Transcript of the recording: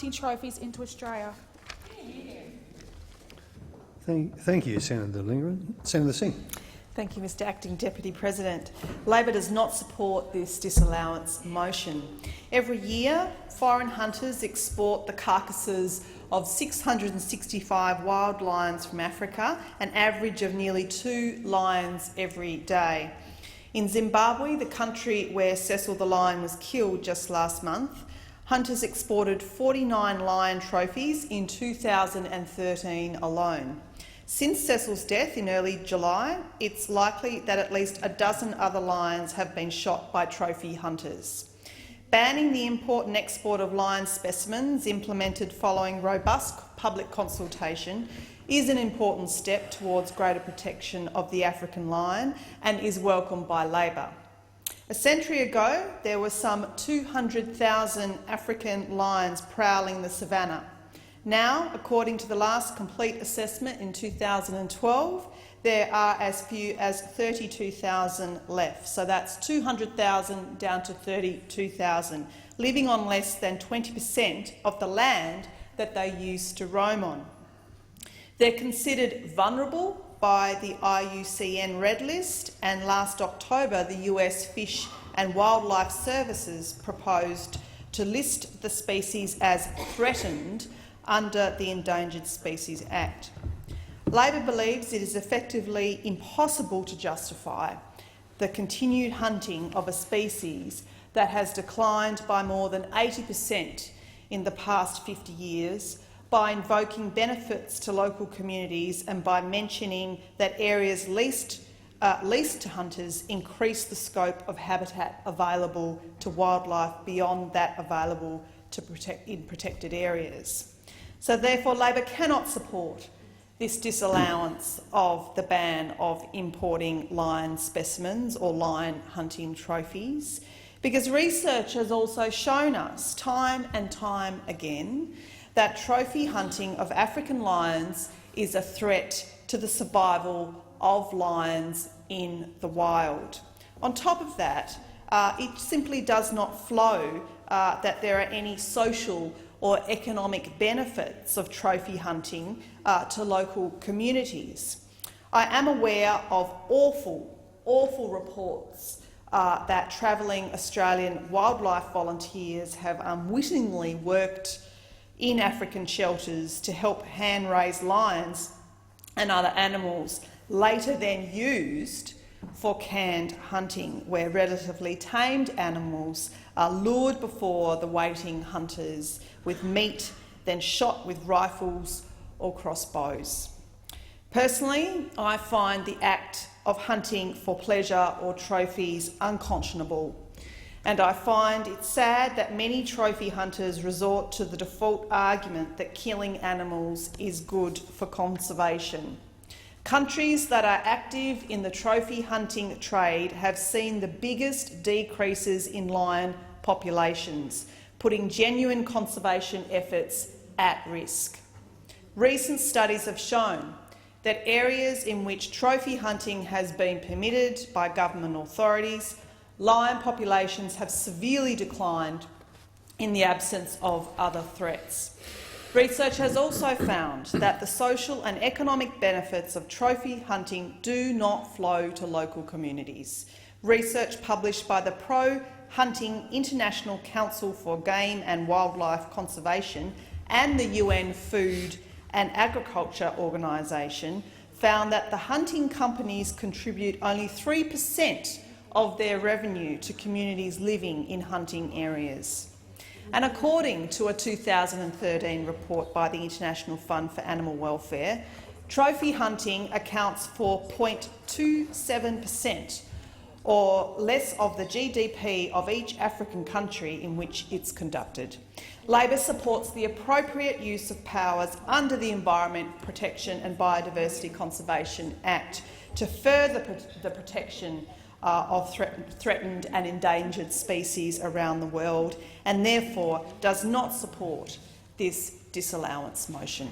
hunting trophies into Australia. Thank you, Senator Lindgren. Senator Singh. Thank you, Mr Acting Deputy President. Labor does not support this disallowance motion. Every year, foreign hunters export the carcasses of 665 wild lions from Africa, an average of nearly 2 lions every day. In Zimbabwe, the country where Cecil the lion was killed just last month, hunters exported 49 lion trophies in 2013 alone. Since Cecil's death in early July, it's likely that at least a dozen other lions have been shot by trophy hunters. Banning the import and export of lion specimens, implemented following robust public consultation, is an important step towards greater protection of the African lion and is welcomed by Labor. A century ago, there were some 200,000 African lions prowling the savannah. Now, according to the last complete assessment in 2012, there are as few as 32,000 left. So that's 200,000 down to 32,000, living on less than 20% of the land that they used to roam on. They're considered vulnerable by the IUCN Red List, and last October the US Fish and Wildlife Services proposed to list the species as threatened under the Endangered Species Act. Labor believes it is effectively impossible to justify the continued hunting of a species that has declined by more than 80% in the past 50 years, by invoking benefits to local communities and by mentioning that areas leased to hunters increase the scope of habitat available to wildlife beyond that available in protected areas. So therefore, Labor cannot support this disallowance of the ban of importing lion specimens or lion hunting trophies, because research has also shown us time and time again that trophy hunting of African lions is a threat to the survival of lions in the wild. On top of that, it simply does not flow that there are any social or economic benefits of trophy hunting to local communities. I am aware of awful reports that travelling Australian wildlife volunteers have unwittingly worked in African shelters to help hand-raise lions and other animals, later then used for canned hunting, where relatively tamed animals are lured before the waiting hunters with meat, then shot with rifles or crossbows. Personally, I find the act of hunting for pleasure or trophies unconscionable, and I find it sad that many trophy hunters resort to the default argument that killing animals is good for conservation. Countries that are active in the trophy hunting trade have seen the biggest decreases in lion populations, putting genuine conservation efforts at risk. Recent studies have shown that areas in which trophy hunting has been permitted by government authorities, lion populations have severely declined in the absence of other threats. Research has also found that the social and economic benefits of trophy hunting do not flow to local communities. Research published by the Pro-Hunting International Council for Game and Wildlife Conservation and the UN Food and Agriculture Organisation found that the hunting companies contribute only 3% of their revenue to communities living in hunting areas. And according to a 2013 report by the International Fund for Animal Welfare, trophy hunting accounts for 0.27% or less of the GDP of each African country in which it's conducted. Labor supports the appropriate use of powers under the Environment Protection and Biodiversity Conservation Act to further the protection of threatened and endangered species around the world, and therefore does not support this disallowance motion.